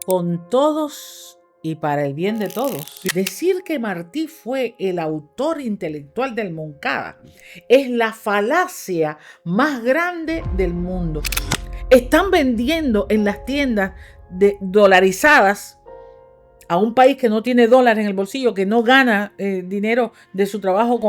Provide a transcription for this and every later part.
con todos y para el bien de todos. Decir que Martí fue el autor intelectual del Moncada es la falacia más grande del mundo. Están vendiendo en las tiendas dolarizadas a un país que no tiene dólares en el bolsillo, que no gana dinero de su trabajo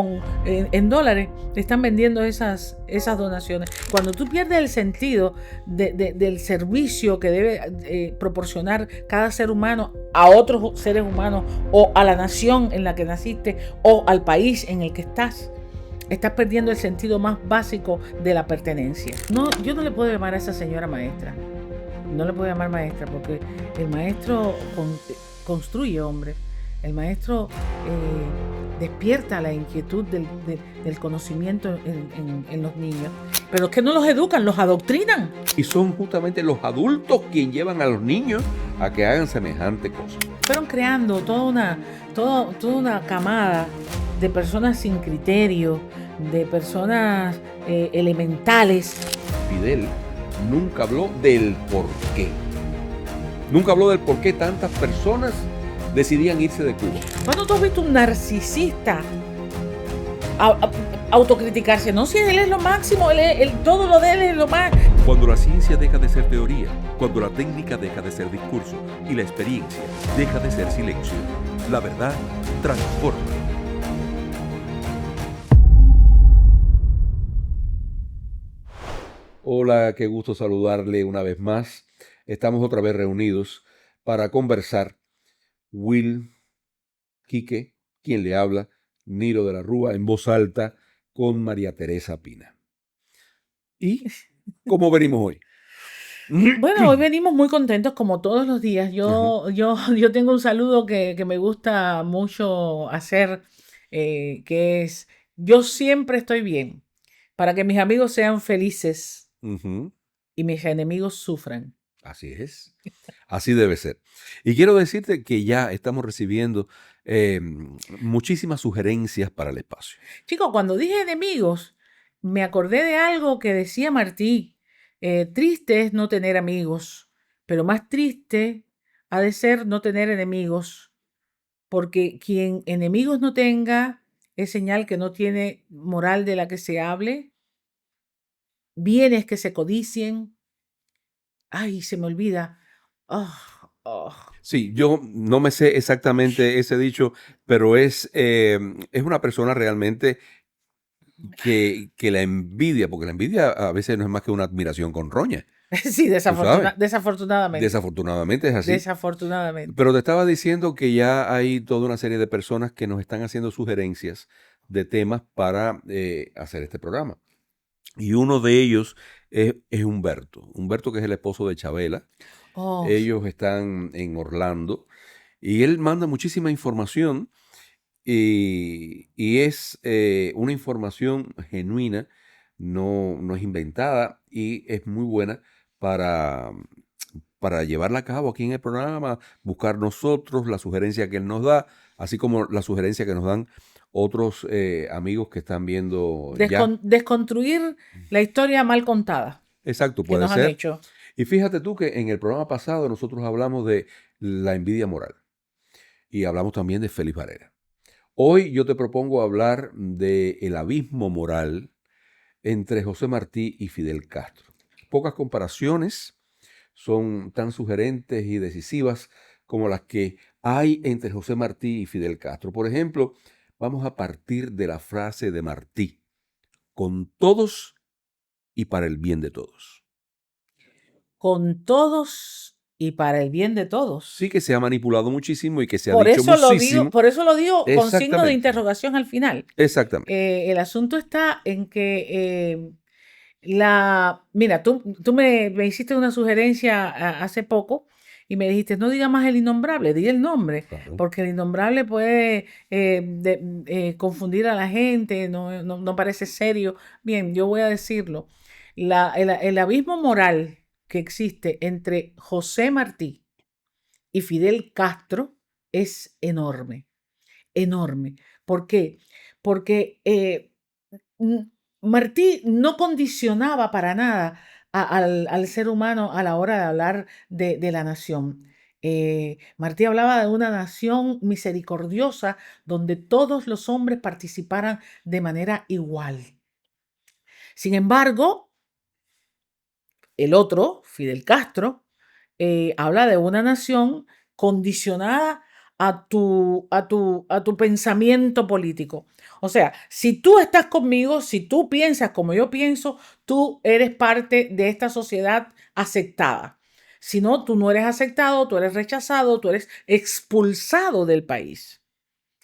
en dólares, le están vendiendo esas donaciones. Cuando tú pierdes el sentido del servicio que debe proporcionar cada ser humano a otros seres humanos, o a la nación en la que naciste, o al país en el que estás perdiendo el sentido más básico de la pertenencia. No, yo no le puedo llamar a esa señora maestra. No le puedo llamar maestra porque el maestro construye hombres. El maestro despierta la inquietud del conocimiento en los niños. Pero es que no los educan, los adoctrinan. Y son justamente los adultos quienes llevan a los niños a que hagan semejante cosa. Fueron creando toda una camada de personas sin criterio, de personas elementales. Fidel nunca habló del por qué. Nunca habló del por qué tantas personas decidían irse de Cuba. ¿Cuándo tú has visto un narcisista autocriticarse? No, si él es lo máximo, todo lo de él es lo más. Cuando la ciencia deja de ser teoría, cuando la técnica deja de ser discurso y la experiencia deja de ser silencio, la verdad transforma. Hola, qué gusto saludarle una vez más. Estamos otra vez reunidos para conversar. Will, Quique, quien le habla, Niro de la Rúa, en voz alta, con María Teresa Pina. ¿Y cómo venimos hoy? Bueno, hoy venimos muy contentos como todos los días. Yo tengo un saludo que me gusta mucho hacer, que es: yo siempre estoy bien para que mis amigos sean felices y mis enemigos sufran. Así es. Así debe ser. Y quiero decirte que ya estamos recibiendo muchísimas sugerencias para el espacio. Chicos, cuando dije enemigos, me acordé de algo que decía Martí. Triste es no tener amigos, pero más triste ha de ser no tener enemigos, porque quien enemigos no tenga es señal que no tiene moral de la que se hable, bienes que se codicien. Ay, se me olvida. Sí, yo no me sé exactamente ese dicho, pero es una persona realmente que la envidia, porque la envidia a veces no es más que una admiración con roña. Sí, desafortunadamente. Desafortunadamente es así. Desafortunadamente. Pero te estaba diciendo que ya hay toda una serie de personas que nos están haciendo sugerencias de temas para hacer este programa. Y uno de ellos es Humberto. Humberto, que es el esposo de Chabela. Ellos están en Orlando y él manda muchísima información y es una información genuina, no es inventada y es muy buena para llevarla a cabo aquí en el programa, buscar nosotros la sugerencia que él nos da, así como la sugerencia que nos dan otros amigos que están viendo desconstruir la historia mal contada. Exacto, puede ser. Y fíjate tú que en el programa pasado nosotros hablamos de la envidia moral y hablamos también de Félix Varela. Hoy yo te propongo hablar del abismo moral entre José Martí y Fidel Castro. Pocas comparaciones son tan sugerentes y decisivas como las que hay entre José Martí y Fidel Castro. Por ejemplo, vamos a partir de la frase de Martí: con todos y para el bien de todos. Con todos y para el bien de todos. Sí, que se ha manipulado muchísimo y que se ha dicho muchísimo. Por eso lo digo con signo de interrogación al final. Exactamente. El asunto está en que mira, tú me hiciste una sugerencia hace poco y me dijiste: no diga más el innombrable, di el nombre, claro, porque el innombrable puede confundir a la gente, no parece serio. Bien, yo voy a decirlo. El abismo moral que existe entre José Martí y Fidel Castro es enorme, enorme. ¿Por qué? Porque Martí no condicionaba para nada al ser humano a la hora de hablar de la nación. Martí hablaba de una nación misericordiosa donde todos los hombres participaran de manera igual. Sin embargo, el otro, Fidel Castro, habla de una nación condicionada a tu pensamiento político. O sea, si tú estás conmigo, si tú piensas como yo pienso, tú eres parte de esta sociedad aceptada. Si no, tú no eres aceptado, tú eres rechazado, tú eres expulsado del país.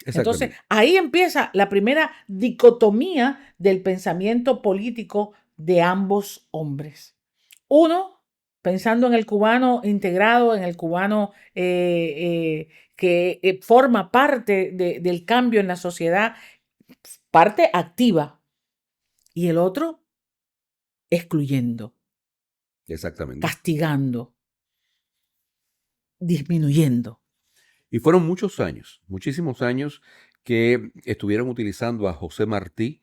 Entonces, Exactamente. ahí empieza la primera dicotomía del pensamiento político de ambos hombres. Uno, pensando en el cubano integrado, en el cubano que forma parte del cambio en la sociedad, parte activa. Y el otro, excluyendo, Exactamente. castigando, disminuyendo. Y fueron muchos años, muchísimos años que estuvieron utilizando a José Martí,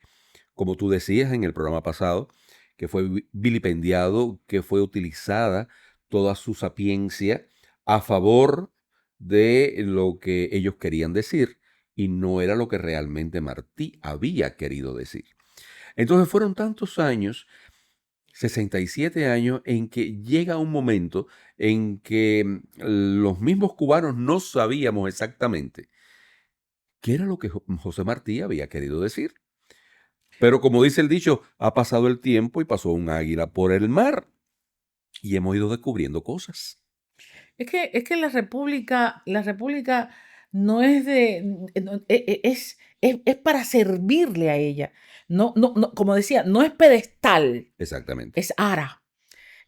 como tú decías en el programa pasado, que fue vilipendiado, que fue utilizada toda su sapiencia a favor de lo que ellos querían decir y no era lo que realmente Martí había querido decir. Entonces fueron tantos años, 67 años, en que llega un momento en que los mismos cubanos no sabíamos exactamente qué era lo que José Martí había querido decir. Pero como dice el dicho, ha pasado el tiempo y pasó un águila por el mar y hemos ido descubriendo cosas. Es que la república no es es para servirle a ella. No, no, no, como decía, no es pedestal, Exactamente. es ara.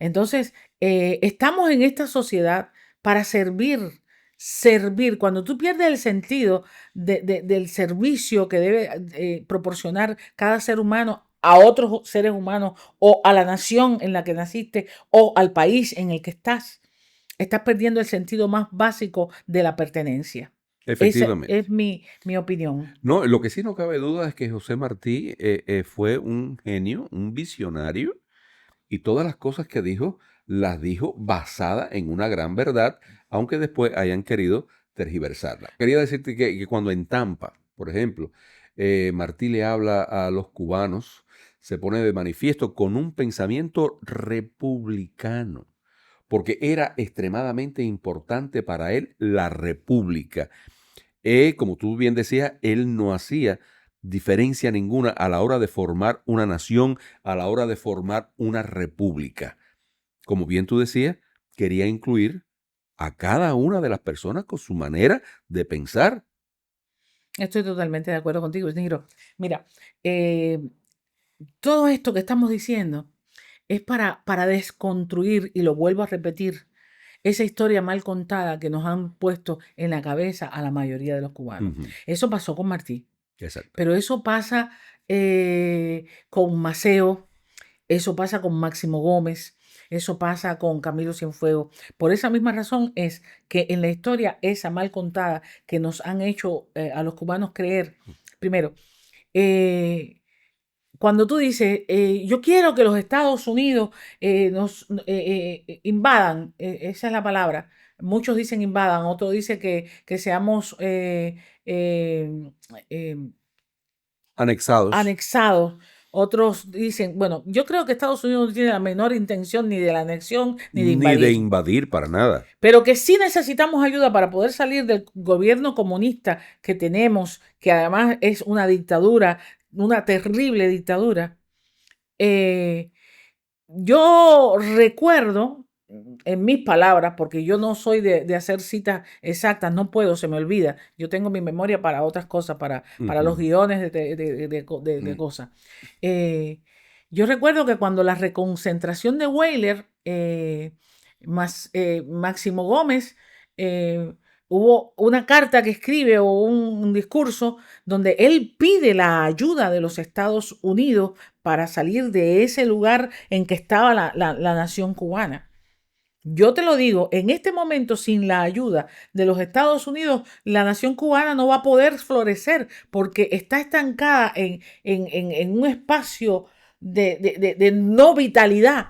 Entonces, estamos en esta sociedad para servir, servir. Cuando tú pierdes el sentido del servicio que debe proporcionar cada ser humano a otros seres humanos o a la nación en la que naciste o al país en el que estás perdiendo el sentido más básico de la pertenencia. Esa Efectivamente. es mi opinión. No, lo que sí no cabe duda es que José Martí fue un genio, un visionario, y todas las cosas que dijo, las dijo basada en una gran verdad, aunque después hayan querido tergiversarla. Quería decirte que cuando en Tampa, por ejemplo, Martí le habla a los cubanos, se pone de manifiesto con un pensamiento republicano, porque era extremadamente importante para él la república. Como tú bien decías, él no hacía diferencia ninguna a la hora de formar una nación, a la hora de formar una república. Como bien tú decías, quería incluir a cada una de las personas con su manera de pensar. Estoy totalmente de acuerdo contigo, Niro. Mira, eh, todo esto que estamos diciendo es para desconstruir, y lo vuelvo a repetir, esa historia mal contada que nos han puesto en la cabeza a la mayoría de los cubanos. Ujú. Eso pasó con Martí, Exacto. pero eso pasa con Maceo, eso pasa con Máximo Gómez, eso pasa con Camilo Cienfuegos. Por esa misma razón es que en la historia esa mal contada que nos han hecho a los cubanos creer, primero, eh, cuando tú dices, yo quiero que los Estados Unidos nos invadan, esa es la palabra. Muchos dicen invadan, otros dicen que seamos eh, Anexados. anexados. Otros dicen, bueno, yo creo que Estados Unidos no tiene la menor intención ni de la anexión ni de Ni de invadir, invadir para nada. pero que sí necesitamos ayuda para poder salir del gobierno comunista que tenemos, que además es una dictadura, una terrible dictadura. Eh, yo recuerdo, en mis palabras, porque yo no soy de hacer citas exactas, no puedo, se me olvida. Yo tengo mi memoria para otras cosas, para los Ujú. guiones de Mm. cosas. Eh, yo recuerdo que cuando la reconcentración de Weyler, Máximo Gómez, eh, hubo una carta que escribe o un discurso donde él pide la ayuda de los Estados Unidos para salir de ese lugar en que estaba la nación cubana. Yo te lo digo, en este momento, sin la ayuda de los Estados Unidos, la nación cubana no va a poder florecer porque está estancada en un espacio de no vitalidad.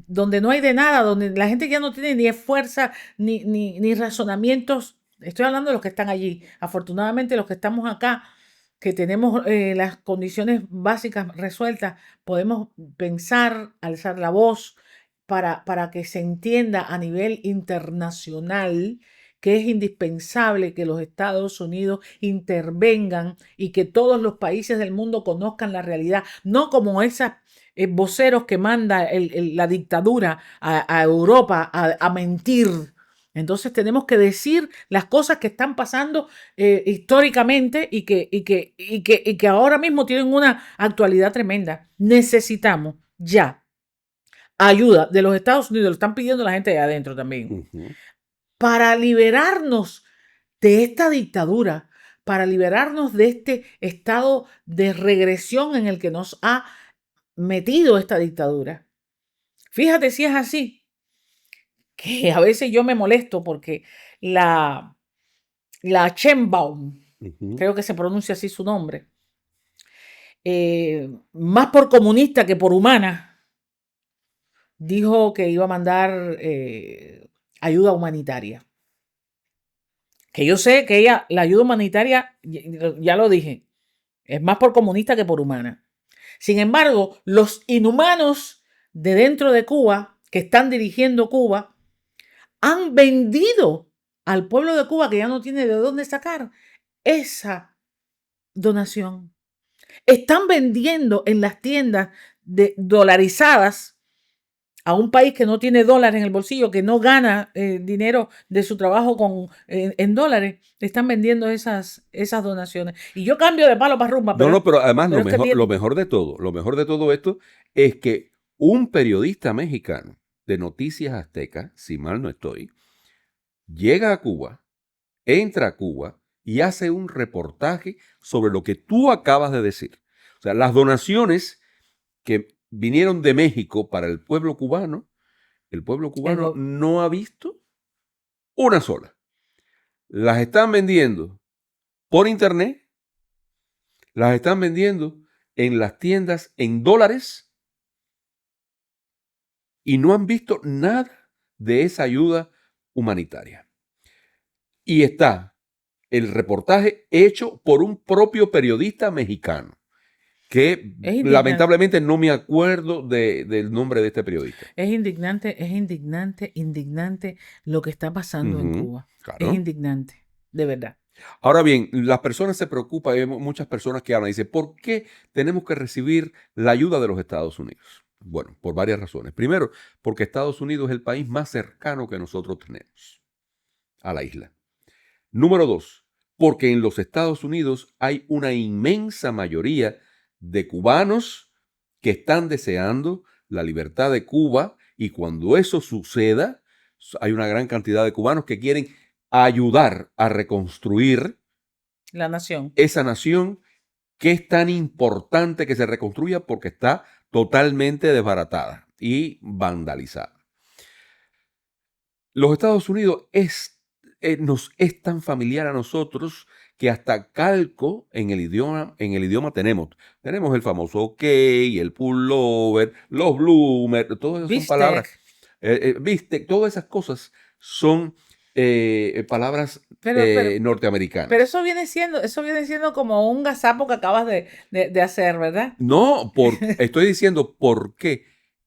donde no hay de nada, donde la gente ya no tiene ni fuerza ni razonamientos. Estoy hablando de los que están allí. Afortunadamente, los que estamos acá, que tenemos las condiciones básicas resueltas, podemos pensar, alzar la voz para que se entienda a nivel internacional que es indispensable que los Estados Unidos intervengan y que todos los países del mundo conozcan la realidad, no como esas voceros que manda la dictadura a Europa a mentir. Entonces tenemos que decir las cosas que están pasando históricamente y que ahora mismo tienen una actualidad tremenda. Necesitamos ya ayuda de los Estados Unidos, lo están pidiendo la gente de adentro también, para liberarnos de esta dictadura, para liberarnos de este estado de regresión en el que nos ha metido esta dictadura. Fíjate si es así, que a veces yo me molesto porque la Sheinbaum, creo que se pronuncia así su nombre, más por comunista que por humana, dijo que iba a mandar ayuda humanitaria. Que yo sé que ella, la ayuda humanitaria, ya lo dije, es más por comunista que por humana. Sin embargo, los inhumanos de dentro de Cuba, que están dirigiendo Cuba, han vendido al pueblo de Cuba, que ya no tiene de dónde sacar esa donación. Están vendiendo en las tiendas dolarizadas a un país que no tiene dólares en el bolsillo, que no gana dinero de su trabajo en dólares, le están vendiendo esas donaciones. Y yo cambio de palo para rumba. Pero además lo mejor de todo esto es que un periodista mexicano de Noticias Azteca, si mal no estoy, llega a Cuba, entra a Cuba y hace un reportaje sobre lo que tú acabas de decir. O sea, las donaciones que vinieron de México para el pueblo cubano no ha visto una sola. Las están vendiendo por internet, las están vendiendo en las tiendas en dólares y no han visto nada de esa ayuda humanitaria. Y está el reportaje hecho por un propio periodista mexicano, que lamentablemente no me acuerdo del nombre de este periodista. Es indignante lo que está pasando en Cuba. Claro. Es indignante, de verdad. Ahora bien, las personas se preocupan, hay muchas personas que hablan y dicen, ¿por qué tenemos que recibir la ayuda de los Estados Unidos? Bueno, por varias razones. Primero, porque Estados Unidos es el país más cercano que nosotros tenemos a la isla. Número 2, porque en los Estados Unidos hay una inmensa mayoría de cubanos que están deseando la libertad de Cuba, y cuando eso suceda, hay una gran cantidad de cubanos que quieren ayudar a reconstruir la nación. Esa nación que es tan importante que se reconstruya porque está totalmente desbaratada y vandalizada. Los Estados Unidos nos es tan familiar a nosotros que hasta calco en el idioma tenemos. Tenemos el famoso ok, el pullover, los bloomers, todas esas son palabras. Bistec, todas esas cosas son palabras norteamericanas. Pero eso viene siendo como un gazapo que acabas de hacer, ¿verdad? No, estoy diciendo por qué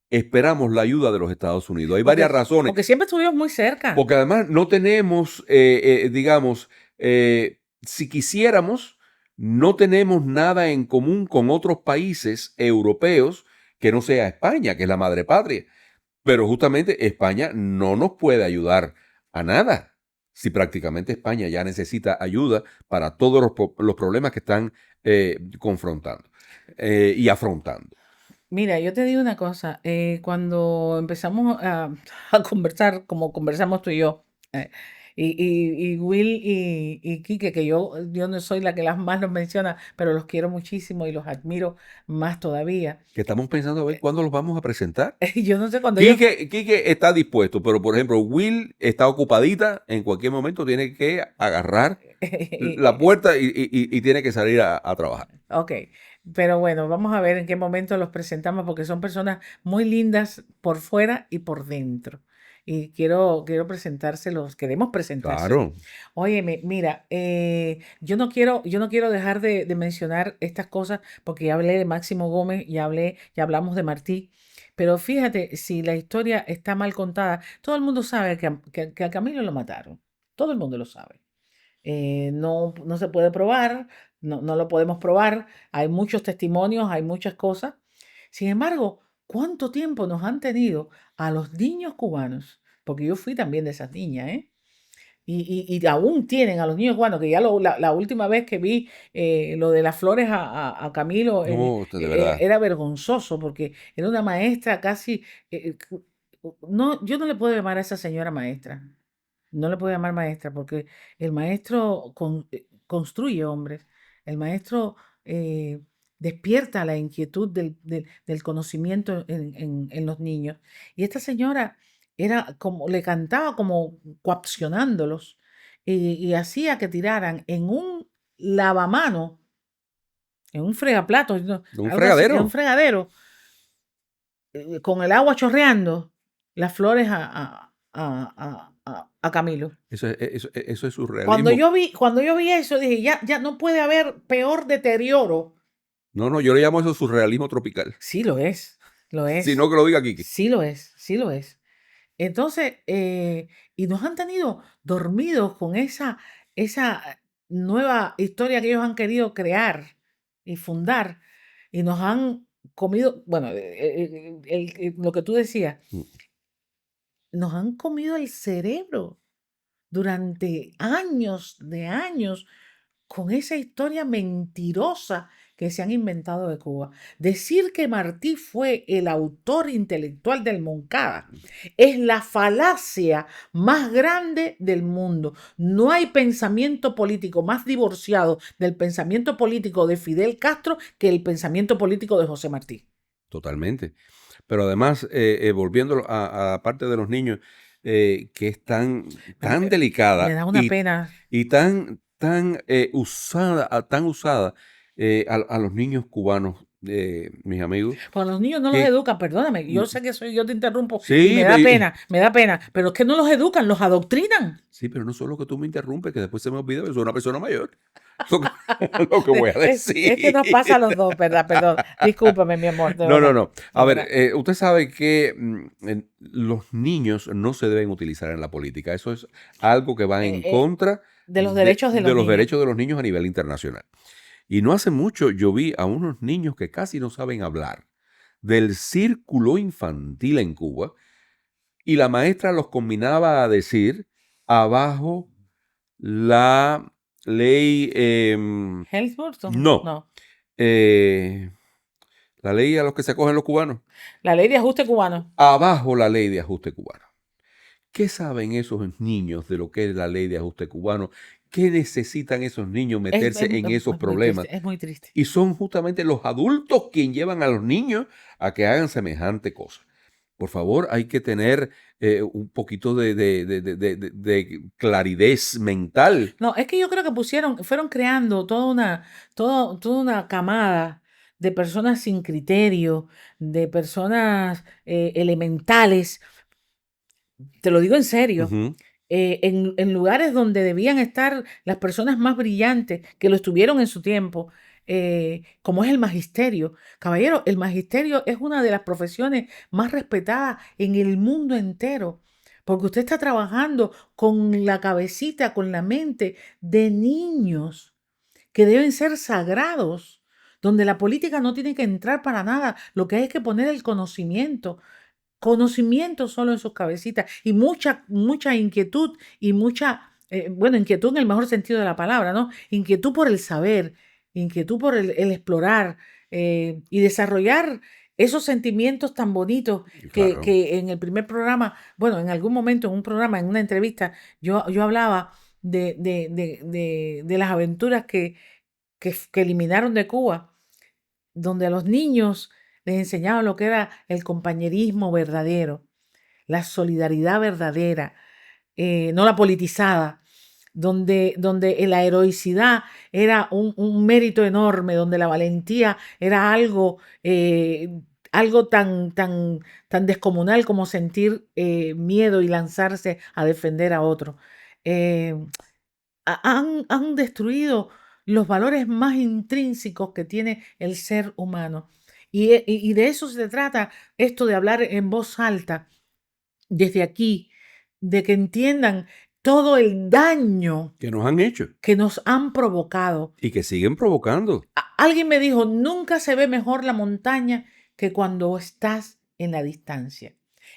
esperamos la ayuda de los Estados Unidos. Hay varias razones. Porque siempre estuvimos muy cerca. Porque además no tenemos, si quisiéramos, no tenemos nada en común con otros países europeos que no sea España, que es la madre patria. Pero justamente España no nos puede ayudar a nada, si prácticamente España ya necesita ayuda para todos los problemas que están confrontando y afrontando. Mira, yo te digo una cosa, cuando empezamos a conversar, como conversamos tú y yo, y Will y Quique, que yo no soy la que las más los menciona, pero los quiero muchísimo y los admiro más todavía. Que estamos pensando a ver cuándo los vamos a presentar. Yo no sé cuándo. Quique está dispuesto, pero por ejemplo, Will está ocupadita, en cualquier momento tiene que agarrar la puerta y tiene que salir a trabajar. Ok. Pero bueno, vamos a ver en qué momento los presentamos porque son personas muy lindas por fuera y por dentro. Y quiero presentárselos, queremos presentárselos. Claro, Óyeme, mira, yo no quiero dejar de mencionar estas cosas porque ya hablé de Máximo Gómez, ya hablamos de Martí, pero fíjate, si la historia está mal contada, todo el mundo sabe que a Camilo lo mataron, todo el mundo lo sabe. No se puede probar, no lo podemos probar, hay muchos testimonios, hay muchas cosas. Sin embargo, ¿cuánto tiempo nos han tenido a los niños cubanos? Porque yo fui también de esas niñas, ¿eh? Y aún tienen a los niños cubanos, que ya la última vez que vi lo de las flores a Camilo no, de verdad. era vergonzoso porque era una maestra casi... no, yo no le puedo llamar a esa señora maestra, no le puedo llamar maestra porque el maestro construye hombres, el maestro eh, despierta la inquietud del conocimiento en los niños. Y esta señora era como, le cantaba como coaccionándolos y hacía que tiraran en un lavamano, en un fregaplatos, ¿no? Un Algo así, en un fregadero. fregadero, con el agua chorreando, las flores a Camilo. Eso es Cuando surrealismo. yo vi eso, dije, ya no puede haber peor deterioro. No, no, yo le llamo eso surrealismo tropical. Sí lo es, lo Si es, no, que lo diga Kiki. sí lo es, sí lo es. Entonces, y nos han tenido dormidos con esa nueva historia que ellos han querido crear y fundar, y nos han comido, bueno, lo que tú decías, Mm. nos han comido el cerebro durante años de años con esa historia mentirosa que se han inventado de Cuba. Decir que Martí fue el autor intelectual del Moncada es la falacia más grande del mundo. No hay pensamiento político más divorciado del pensamiento político de Fidel Castro que el pensamiento político de José Martí. Totalmente. Pero además, volviendo a la parte de los niños, que es tan Me delicada da una pena. y tan usada a los niños cubanos, mis amigos, Pues a los niños no los que educan, perdóname. Yo mm, sé que yo te interrumpo y sí, me da pena, pero es que no los educan, los adoctrinan. sí, pero no solo que tú me interrumpes, que después se me olvida que soy una persona mayor. Lo que, lo que voy a Es que decir. nos pasa a los dos, ¿verdad? Perdón. Discúlpame, mi amor, de No, no, verdad. no. De A ver, verdad. usted sabe que los niños no se deben utilizar en la política. Eso es algo que va en contra De los derechos de de los los niños. derechos de los niños a nivel internacional. Y no hace mucho yo vi a unos niños que casi no saben hablar del círculo infantil en Cuba y la maestra los combinaba a decir abajo la ley, ¿Helmsburton? no, No. eh, la ley a los que se acogen los cubanos. La ley de ajuste cubano. Abajo la ley de ajuste cubano. ¿Qué saben esos niños de lo que es la ley de ajuste cubano? ¿Qué necesitan esos niños meterse en esos Es muy triste, problemas? es muy triste. Y son justamente los adultos quienes llevan a los niños a que hagan semejante cosa. Por favor, hay que tener un poquito de claridad mental. No, es que yo creo que fueron creando toda una camada de personas sin criterio, de personas elementales. Te lo digo en serio. Ujú. En lugares donde debían estar las personas más brillantes, que lo estuvieron en su tiempo, como es el magisterio. Caballero, el magisterio es una de las profesiones más respetadas en el mundo entero, porque usted está trabajando con la cabecita, con la mente de niños que deben ser sagrados, donde la política no tiene que entrar para nada, lo que hay es que poner el conocimiento solo en sus cabecitas y mucha inquietud y bueno, inquietud en el mejor sentido de la palabra, ¿no? Inquietud por el saber, inquietud por el explorar y desarrollar esos sentimientos tan bonitos Claro. que en el primer programa, bueno, en algún momento en un programa, en una entrevista, yo hablaba de las aventuras que eliminaron de Cuba, donde a los niños les enseñaban lo que era el compañerismo verdadero, la solidaridad verdadera, no la politizada, donde la heroicidad era un mérito enorme, donde la valentía era algo tan descomunal como sentir miedo y lanzarse a defender a otro. Eh, han destruido los valores más intrínsecos que tiene el ser humano. Y de eso se trata esto de hablar en voz alta desde aquí, de que entiendan todo el daño Que nos han hecho que nos han provocado. y que siguen provocando. Alguien me dijo, nunca se ve mejor la montaña que cuando estás en la distancia.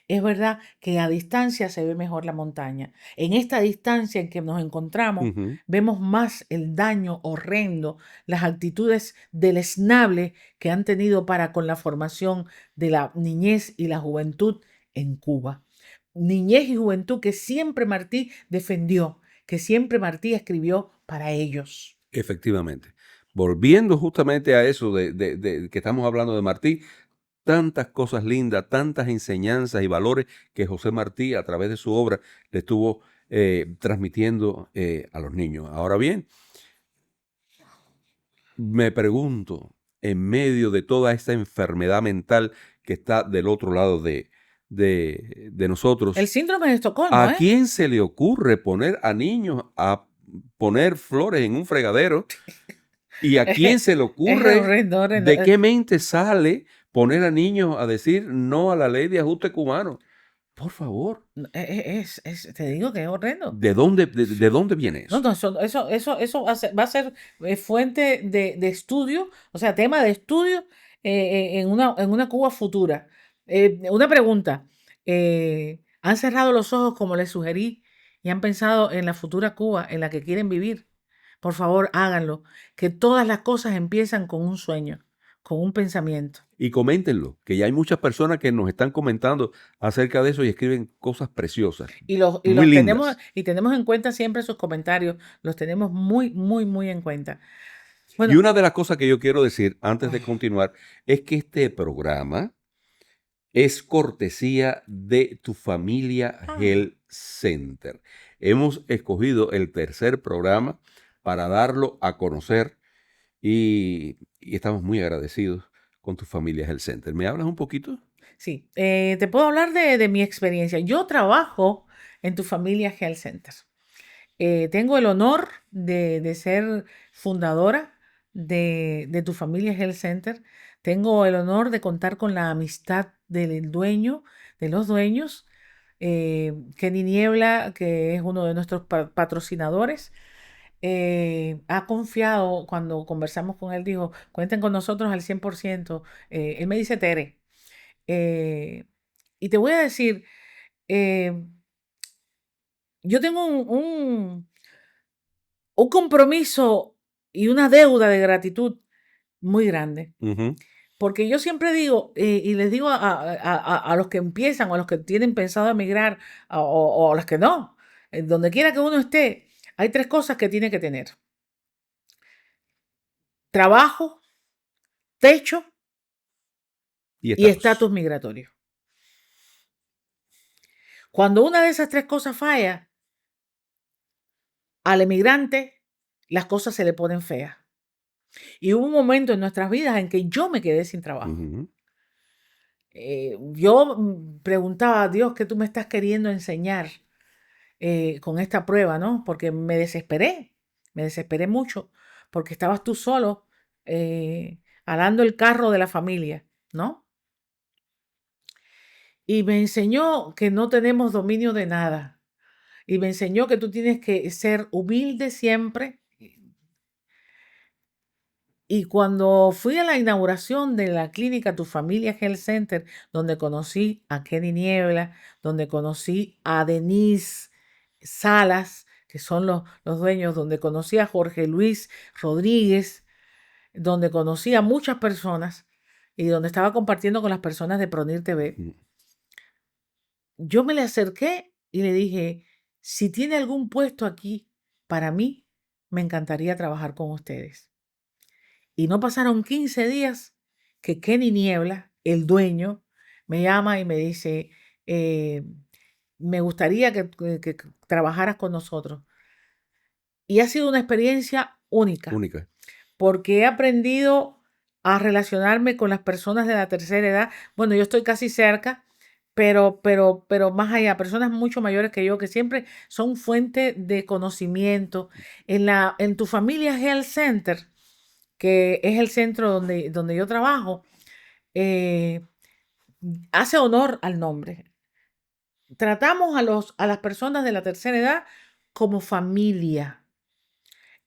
Es verdad que a distancia se ve mejor la montaña. En esta distancia en que nos encontramos, Ujú. vemos más el daño horrendo, las actitudes deleznables que han tenido para con la formación de la niñez y la juventud en Cuba. Niñez y juventud que siempre Martí defendió, que siempre Martí escribió para ellos. Efectivamente. Volviendo justamente a eso de que estamos hablando de Martí, tantas cosas lindas, tantas enseñanzas y valores que José Martí a través de su obra le estuvo transmitiendo a los niños. Ahora bien, me pregunto, en medio de toda esta enfermedad mental que está del otro lado de nosotros, El síndrome de Estocolmo, ¿a quién se le ocurre poner a niños a poner flores en un fregadero? ¿Y a quién se le Es ocurre? horrendo, horrendo. ¿De qué mente sale poner a niños a decir no a la ley de ajuste cubano? Por favor, Te digo que es horrendo. ¿de dónde viene No, eso? no, eso va a ser fuente de estudio, o sea, tema de estudio en una Cuba futura. Una pregunta. ¿Han cerrado los ojos como les sugerí y han pensado en la futura Cuba en la que quieren vivir? Por favor, háganlo. Que todas las cosas empiezan con un sueño, con un pensamiento. Y coméntenlo, que ya hay muchas personas que nos están comentando acerca de eso y escriben cosas preciosas, Y los muy tenemos, lindas. y tenemos en cuenta siempre sus comentarios. Los tenemos muy, muy, muy en cuenta. Y Bueno, una de las cosas que yo quiero decir antes de continuar es que este programa es cortesía de Tu Familia Health Center. Hemos escogido el tercer programa para darlo a conocer y estamos muy agradecidos con Tu Familia Health Center. ¿Me hablas un poquito? sí, te puedo hablar de mi experiencia. Yo trabajo en Tu Familia Health Center. Tengo el honor de ser fundadora de Tu Familia Health Center. Tengo el honor de contar con la amistad del dueño, de los dueños, Kenny Niebla, que es uno de nuestros patrocinadores. Ha confiado cuando conversamos con él, dijo, cuenten con nosotros al 100%. Él me dice Tere. Eh, y te voy a decir, eh, yo tengo un compromiso y una deuda de gratitud muy grande. Ujú. Porque yo siempre digo, y les digo a los que empiezan o a los que tienen pensado emigrar o a los que no, donde quiera que uno esté, hay tres cosas que tiene que tener. Trabajo, techo Y y estatus. estatus migratorio. Cuando una de esas tres cosas falla, al emigrante las cosas se le ponen feas. Y hubo un momento en nuestras vidas en que yo me quedé sin trabajo. Ujú. Yo preguntaba a Dios, ¿qué tú me estás queriendo enseñar con esta prueba, no? Porque me desesperé mucho, porque estabas tú solo alando el carro de la familia, ¿no? Y me enseñó que no tenemos dominio de nada. Y me enseñó que tú tienes que ser humilde siempre. Y cuando fui a la inauguración de la clínica Tu Familia Health Center, donde conocí a Kenny Niebla, donde conocí a Denise Salas, que son los dueños, donde conocí a Jorge Luis Rodríguez, donde conocí a muchas personas y donde estaba compartiendo con las personas de Pronir TV, Ujú. yo me le acerqué y le dije, si tiene algún puesto aquí para mí, me encantaría trabajar con ustedes. Y no pasaron 15 días que Kenny Niebla, el dueño, me llama y me dice, me gustaría que trabajaras con nosotros. Y ha sido una experiencia única, Única. porque he aprendido a relacionarme con las personas de la tercera edad. Bueno, yo estoy casi cerca, pero más allá, personas mucho mayores que yo, que siempre son fuente de conocimiento. En tu familia Health Center, que es el centro donde yo trabajo, eh, hace honor al nombre. Tratamos a las personas de la tercera edad como familia.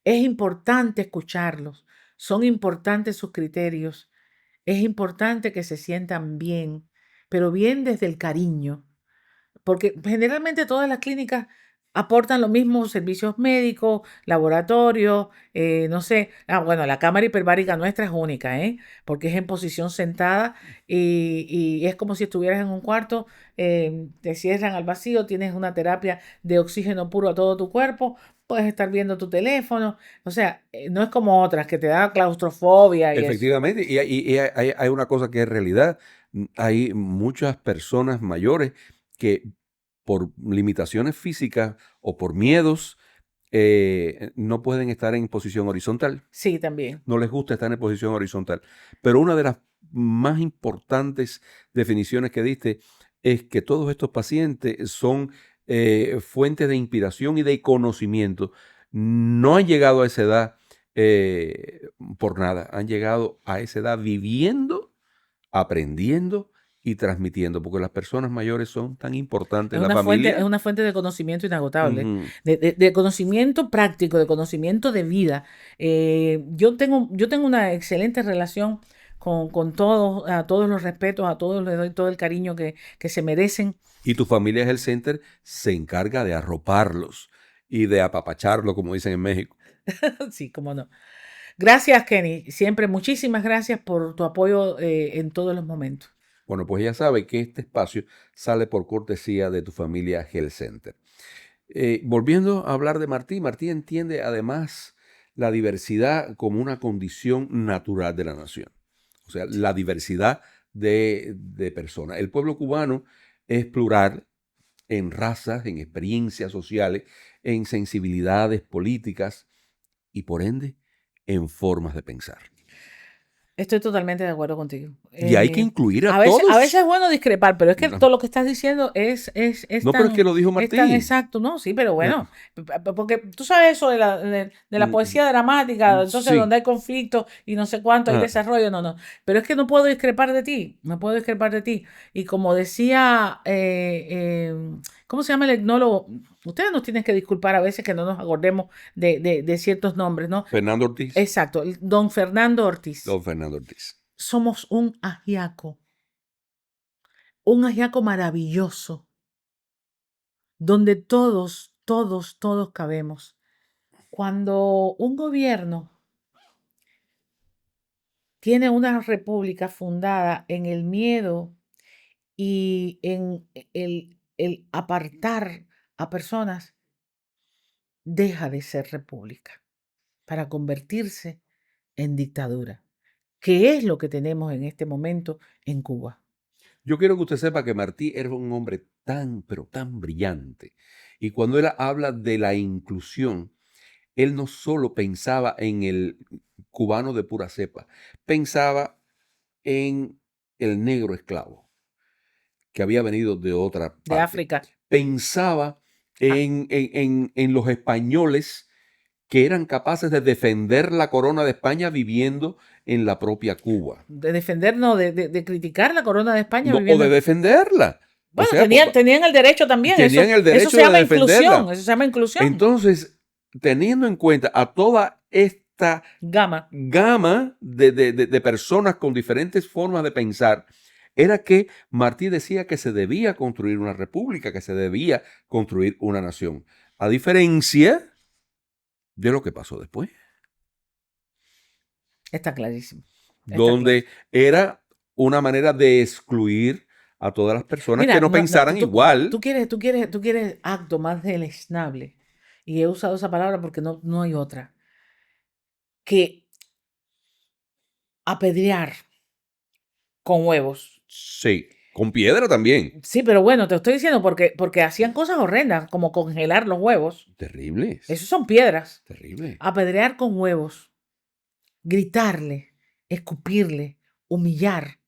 Es importante escucharlos, son importantes sus criterios, es importante que se sientan bien, pero bien desde el cariño, porque generalmente todas las clínicas aportan los mismos servicios médicos, laboratorios, no sé, bueno, la cámara hiperbárica nuestra es única, porque es en posición sentada y es como si estuvieras en un cuarto, te cierran al vacío, tienes una terapia de oxígeno puro a todo tu cuerpo, puedes estar viendo tu teléfono, o sea, no es como otras que te da claustrofobia y eso. Efectivamente, y hay una cosa que es realidad. Hay muchas personas mayores que por limitaciones físicas o por miedos no pueden estar en posición horizontal. Sí, también. No les gusta estar en posición horizontal. Pero una de las más importantes definiciones que diste es que todos estos pacientes son fuentes de inspiración y de conocimiento. No han llegado a esa edad por nada. Han llegado a esa edad viviendo, aprendiendo y transmitiendo, porque las personas mayores son tan importantes Es en la una familia. es una fuente de conocimiento inagotable, Ujú. de conocimiento práctico, de conocimiento de vida. Yo tengo una excelente relación con todos, a todos los respetos, a todos les doy todo el cariño que se merecen. Y tu familia Health Center se encarga de arroparlos y de apapacharlos, como dicen en México. Sí, cómo no. Gracias, Kenny. Siempre muchísimas gracias por tu apoyo en todos los momentos. Bueno, pues ya sabe que este espacio sale por cortesía de tu familia Health Center. Volviendo a hablar de Martí, Martí entiende además la diversidad como una condición natural de la nación. O sea, la diversidad de personas. El pueblo cubano es plural en razas, en experiencias sociales, en sensibilidades políticas y por ende en formas de pensar. Estoy totalmente de acuerdo contigo. Y hay que incluir a A veces todos. es bueno discrepar, pero es que No, todo lo que estás diciendo es no, pero es que lo dijo es tan Martí. exacto, ¿no? Sí, pero Eh, bueno, porque tú sabes eso de la poesía dramática, entonces donde Sí. hay conflicto y no sé cuánto hay Ah, desarrollo, no. Pero es que no puedo discrepar de ti, no puedo discrepar de ti. Y como decía, ¿cómo se llama el etnólogo? Ustedes nos tienen que disculpar a veces que no nos acordemos de ciertos nombres, ¿no? Fernando Ortiz. Exacto, don Fernando Ortiz. Don Fernando Ortiz. Somos un ajiaco maravilloso, donde todos cabemos. Cuando un gobierno tiene una república fundada en el miedo y en el apartar a personas, deja de ser república para convertirse en dictadura, que es lo que tenemos en este momento en Cuba. Yo quiero que usted sepa que Martí era un hombre tan, pero tan brillante. Y cuando él habla de la inclusión, él no solo pensaba en el cubano de pura cepa, pensaba en el negro esclavo que había venido de otra De parte. África. Pensaba en los españoles que eran capaces de defender la corona de España viviendo en la propia Cuba. De defender, no, de criticar la corona de España No, o viviendo. de defenderla. O Bueno, sea, tenían el derecho también. tenían el Eso derecho se de llama defenderla. inclusión. Eso se llama inclusión. Entonces, teniendo en cuenta a toda esta Gama. gama de personas con diferentes formas de pensar, era que Martí decía que se debía construir una república, que se debía construir una nación. A diferencia de lo que pasó después, Está clarísimo. Está donde era una manera de excluir a todas las personas Mira, que no pensaran igual. tú quieres acto más deleznable. Y he usado esa palabra porque no hay otra. Que apedrear con huevos Sí. Con piedra también. Sí, pero bueno, te estoy diciendo porque hacían cosas horrendas, como congelar los huevos. Terribles. Esos son piedras. Terrible. Apedrear con huevos, gritarle, escupirle, humillar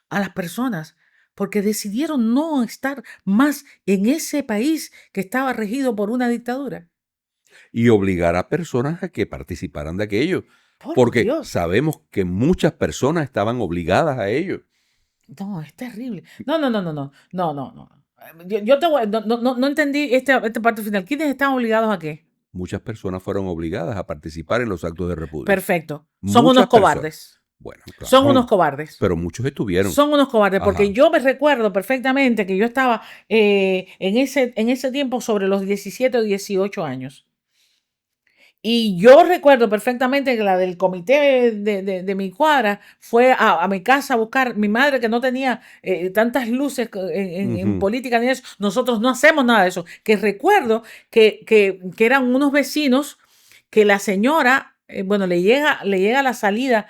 a las personas, porque decidieron no estar más en ese país que estaba regido por una dictadura. Y obligar a personas a que participaran de aquello. Por Porque Dios. sabemos que muchas personas estaban obligadas a ello. No, es terrible. No. Yo te voy, no entendí esta parte final. ¿Quiénes están obligados a qué? Muchas personas fueron obligadas a participar en los actos de repudio. Perfecto. Son Muchas unos personas. cobardes. Bueno, claro. Son unos cobardes. Pero muchos estuvieron. Son unos cobardes, porque Ajá. yo me recuerdo perfectamente que yo estaba en ese tiempo sobre los 17 o 18 años. Y yo recuerdo perfectamente que la del comité de mi cuadra fue a mi casa a buscar mi madre, que no tenía tantas luces en Ujú. política ni eso. Nosotros no hacemos nada de eso. Que recuerdo que eran unos vecinos que la señora, bueno, le llega la salida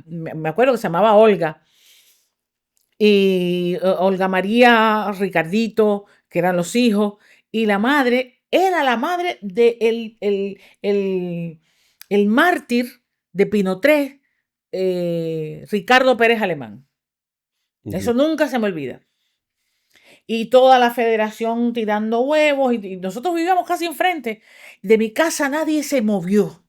me acuerdo que se llamaba Olga, y Olga María, Ricardito, que eran los hijos, y la madre era la madre de el mártir de Pinotré, Ricardo Pérez Alemán. Eso Ujú. nunca se me olvida. Y toda la federación tirando huevos, y nosotros vivíamos casi enfrente. De mi casa nadie se movió.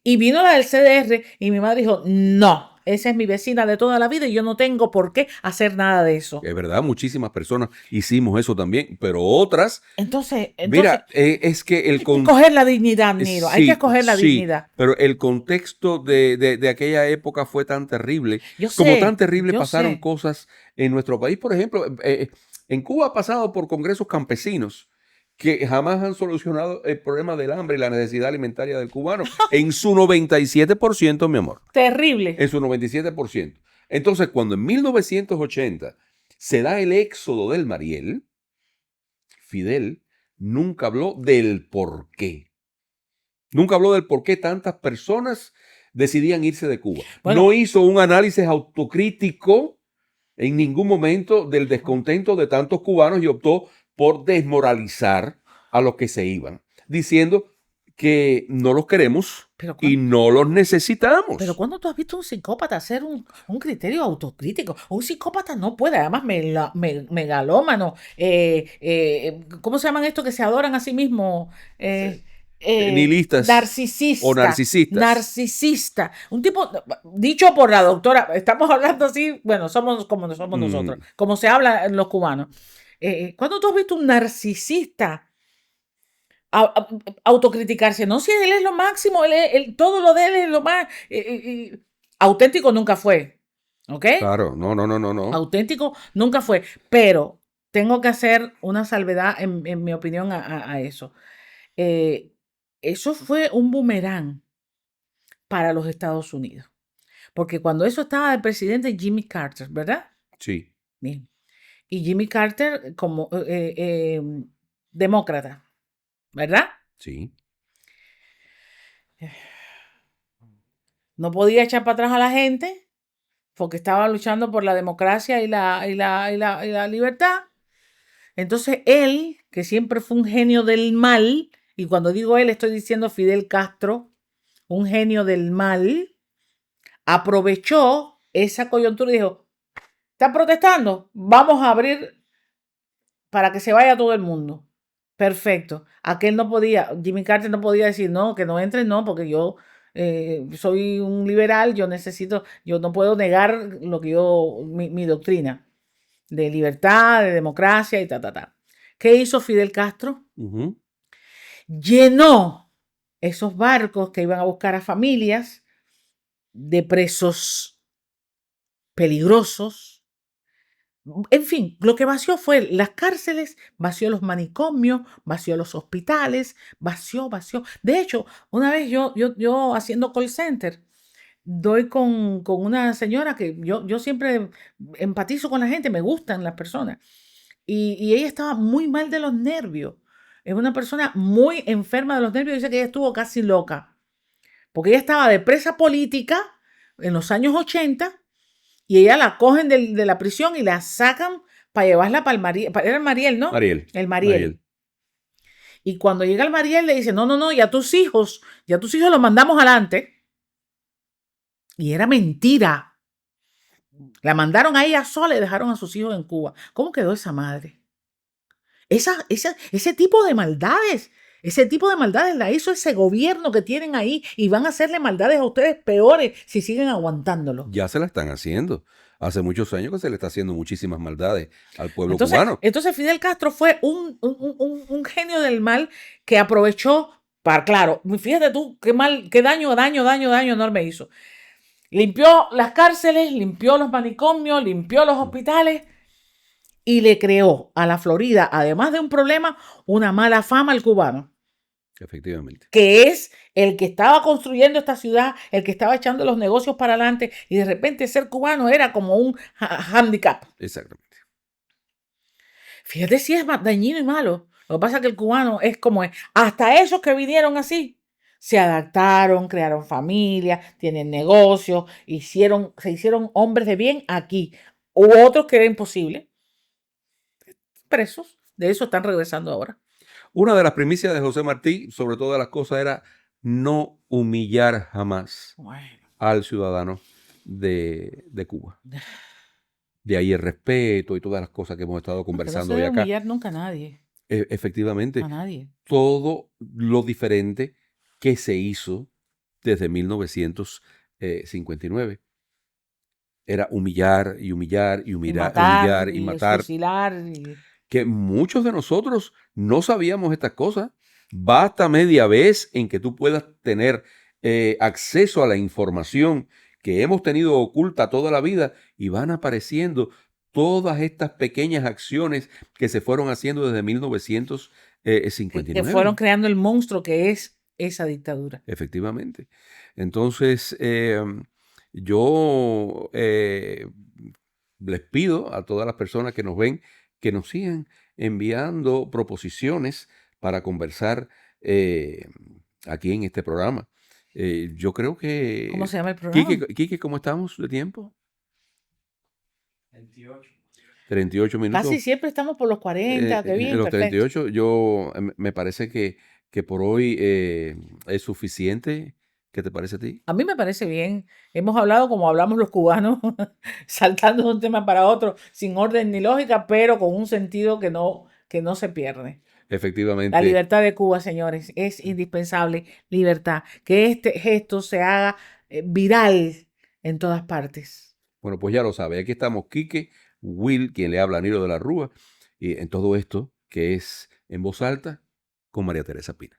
Y vino la del CDR y mi madre dijo, no, esa es mi vecina de toda la vida y yo no tengo por qué hacer nada de eso. Es verdad, muchísimas personas hicimos eso también, pero otras, Entonces mira, es que hay que escoger la dignidad, Niro, hay que sí, escoger la sí, dignidad. pero el contexto de aquella época fue tan terrible. Yo Como sé, tan terrible yo pasaron sé. cosas en nuestro país. Por ejemplo, en Cuba ha pasado por congresos campesinos que jamás han solucionado el problema del hambre y la necesidad alimentaria del cubano. En su 97%, mi amor. Terrible. En su 97%. Entonces, cuando en 1980 se da el éxodo del Mariel, Fidel nunca habló del por qué. Nunca habló del por qué tantas personas decidían irse de Cuba. Bueno. No hizo un análisis autocrítico en ningún momento del descontento de tantos cubanos y optó por desmoralizar a los que se iban, diciendo que no los queremos Pero y no los necesitamos. Pero ¿cuándo tú has visto a un psicópata hacer un criterio autocrítico? Un psicópata no puede, además megalómano. ¿Cómo se llaman estos que se adoran a sí mismos? Nihilistas Narcisista. o narcisistas. Narcisista. Un tipo, dicho por la doctora, estamos hablando así, bueno, somos como somos nosotros, como se habla en los cubanos. ¿Cuándo tú has visto un narcisista autocriticarse? No, si él es lo máximo, todo lo de él es lo más auténtico nunca fue, ¿ok? Claro, no. Auténtico nunca fue, pero tengo que hacer una salvedad en mi opinión a eso. Eso fue un boomerang para los Estados Unidos, porque cuando eso estaba el presidente Jimmy Carter, ¿verdad? Sí. Bien. Y Jimmy Carter como demócrata, ¿verdad? Sí. No podía echar para atrás a la gente porque estaba luchando por la democracia y la libertad. Entonces él, que siempre fue un genio del mal, y cuando digo él estoy diciendo Fidel Castro, un genio del mal, aprovechó esa coyuntura y dijo, ¿están protestando? Vamos a abrir para que se vaya todo el mundo. Perfecto. Aquel no podía, Jimmy Carter no podía decir, no, que no entren, no, porque yo soy un liberal, yo no puedo negar lo que mi doctrina de libertad, de democracia y ta. ¿Qué hizo Fidel Castro? Llenó esos barcos que iban a buscar a familias de presos peligrosos. En fin, lo que vació fue las cárceles, vació los manicomios, vació los hospitales, vació. De hecho, una vez yo haciendo call center, doy con una señora que yo siempre empatizo con la gente, me gustan las personas. Y ella estaba muy mal de los nervios. Es una persona muy enferma de los nervios. Dice que ella estuvo casi loca. Porque ella estaba de presa política en los años 80 Y ella la cogen de la prisión y la sacan para llevarla para el Mariel. Era el Mariel, ¿no? Mariel. El Mariel. Y cuando llega el Mariel le dice, no, ya tus hijos los mandamos adelante. Y era mentira. La mandaron a ella sola y dejaron a sus hijos en Cuba. ¿Cómo quedó esa madre? Ese tipo de maldades la hizo ese gobierno que tienen ahí y van a hacerle maldades a ustedes peores si siguen aguantándolo. Ya se la están haciendo. Hace muchos años que se le está haciendo muchísimas maldades al pueblo cubano. Entonces Fidel Castro fue un genio del mal que aprovechó para, claro, fíjate tú qué daño enorme hizo. Limpió las cárceles, limpió los manicomios, limpió los hospitales y le creó a la Florida, además de un problema, una mala fama al cubano. Efectivamente. Que es el que estaba construyendo esta ciudad, el que estaba echando los negocios para adelante y de repente ser cubano era como un handicap. Exactamente. Fíjate si es dañino y malo. Lo que pasa es que el cubano es como es. Hasta esos que vinieron así se adaptaron, crearon familia, tienen negocios, se hicieron hombres de bien aquí. Hubo otros que era imposible. Presos. De eso están regresando ahora. Una de las primicias de José Martí, sobre todas las cosas, era no humillar jamás al ciudadano de Cuba. De ahí el respeto y todas las cosas que hemos estado conversando hoy acá. No humillar nunca a nadie. Efectivamente. A nadie. Todo lo diferente que se hizo desde 1959. Era humillar y humillar y humillar y matar. Fusilar. Que muchos de nosotros no sabíamos estas cosas. Basta media vez en que tú puedas tener acceso a la información que hemos tenido oculta toda la vida y van apareciendo todas estas pequeñas acciones que se fueron haciendo desde 1959. Que fueron creando el monstruo que es esa dictadura. Efectivamente. Entonces, yo les pido a todas las personas que nos ven que nos sigan enviando proposiciones para conversar aquí en este programa. Yo creo que... ¿Cómo se llama el programa? Quique, ¿cómo estamos de tiempo? 38 minutos. Casi siempre estamos por los 40, qué bien, los perfecto. 38, yo me parece que por hoy es suficiente. ¿Qué te parece a ti? A mí me parece bien. Hemos hablado como hablamos los cubanos, saltando de un tema para otro, sin orden ni lógica, pero con un sentido que no se pierde. Efectivamente. La libertad de Cuba, señores, es indispensable. Libertad. Que este gesto se haga viral en todas partes. Bueno, pues ya lo sabe. Aquí estamos Quique, Will, quien le habla a Nilo de la Rúa, y en todo esto que es en voz alta con María Teresa Pina.